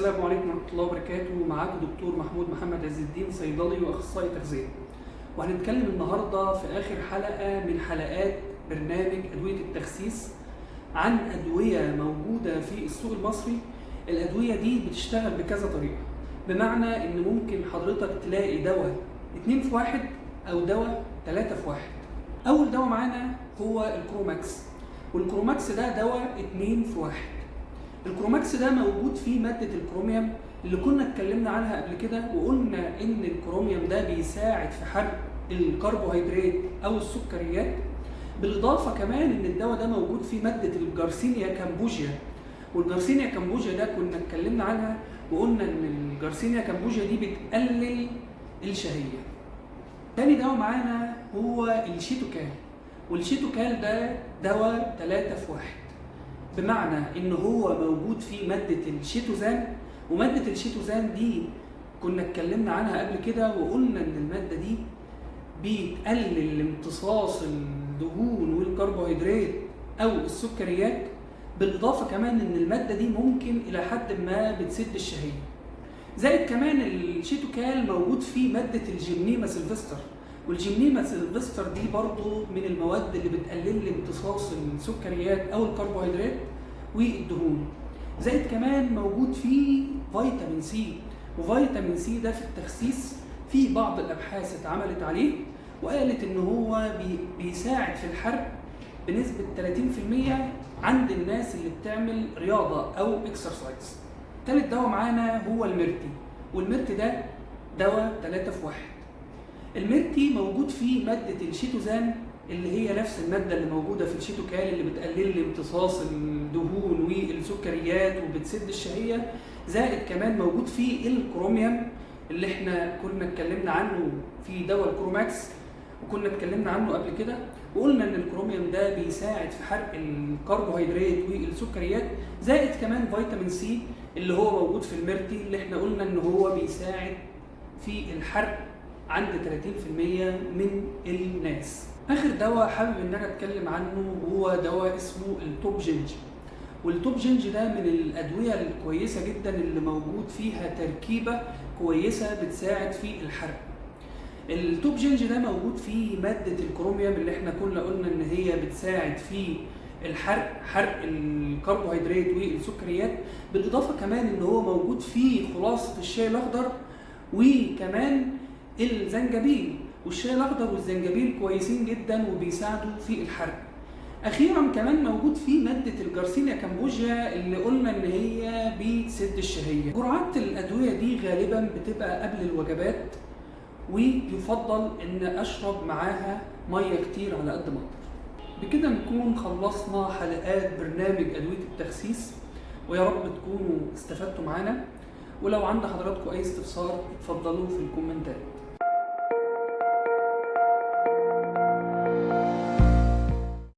السلام عليكم ورحمة الله وبركاته. معاكم دكتور محمود محمد عز الدين، صيدلي واخصائي تغذية. وهنتكلم النهارده في آخر حلقة من حلقات برنامج أدوية التخسيس عن أدوية موجودة في السوق المصري. الأدوية دي بتشتغل بكذا طريقة، بمعنى إن ممكن حضرتك تلاقي دواء 2 في 1 أو دواء 3 في 1. أول دواء معانا هو الكروماكس، والكروماكس ده دواء 2 في 1. الكروماكس ده موجود فيه مادة الكروميوم اللي كنا اتكلمنا عنها قبل كده، وقلنا ان الكروميوم ده بيساعد في حرق الكربوهيدرات او السكريات. بالاضافة كمان ان الدواء ده موجود فيه مادة الجارسينيا كامبوجيا، والجارسينيا كامبوجيا ده كنا اتكلمنا عنها وقلنا ان الجارسينيا كامبوجيا دي بتقلل الشهية. تاني دواء معانا هو الشيتوكال، والشيتوكال ده دواء 3 في 1، بمعنى ان هو موجود فيه مادة الشيتوزان، ومادة الشيتوزان دي كنا اتكلمنا عنها قبل كده وقلنا ان المادة دي بتقلل امتصاص الدهون والكربوهيدرات او السكريات. بالاضافة كمان ان المادة دي ممكن الى حد ما بتسد الشهية. زائد كمان الشيتوكال موجود فيه مادة الجيمنيما سيلفستر، والجيمنيما سيلفستر دي برضو من المواد اللي بتقلل امتصاص السكريات او الكربوهيدرات والدهون. زائد كمان موجود فيه فيتامين سي، وفيتامين سي ده في التخسيس في بعض الابحاث اتعملت عليه وقالت ان هو بيساعد في الحرق بنسبة 30% عند الناس اللي بتعمل رياضة او اكسرسايز. تالت دواء معانا هو الميرتي، والميرتي ده دواء 3 في 1. الميرتي موجود فيه مادة الشيتوزان اللي هي نفس المادة اللي موجودة في الشيتوكال اللي بتقلل امتصاص الدهون والسكريات وبتسد الشهية. زائد كمان موجود فيه الكروميوم اللي احنا كنا اتكلمنا عنه في دواء الكروماكس، وكنا اتكلمنا عنه قبل كده وقلنا ان الكروميوم ده بيساعد في حرق الكربوهيدرات والسكريات. زائد كمان فيتامين سي اللي هو موجود في الميرتي اللي احنا قلنا ان هو بيساعد في الحرق عند 30% من الناس. اخر دواء حابب ان انا اتكلم عنه هو دواء اسمه التوب جينج، والتوب جينج ده من الادويه الكويسه جدا اللي موجود فيها تركيبه كويسه بتساعد في الحرق. التوب جينج ده موجود فيه ماده الكروميوم اللي احنا كنا قلنا ان هي بتساعد في الحرق، حرق الكربوهيدرات والسكريات. بالاضافه كمان ان هو موجود فيه خلاصه الشاي الاخضر وكمان الزنجبيل، والشاي الاخضر والزنجبيل كويسين جدا وبيساعدوا في الحرق. اخيرا كمان موجود فيه ماده الجارسينيا كامبوجيا اللي قلنا ان هي بتسد الشهيه. جرعات الادويه دي غالبا بتبقى قبل الوجبات، ويفضل ان اشرب معاها ميه كتير على قد ما اقدر. بكده نكون خلصنا حلقات برنامج ادويه التخسيس، ويا رب تكونوا استفدتوا معانا. ولو عند حضراتكم اي استفسار اتفضلوا في الكومنتات.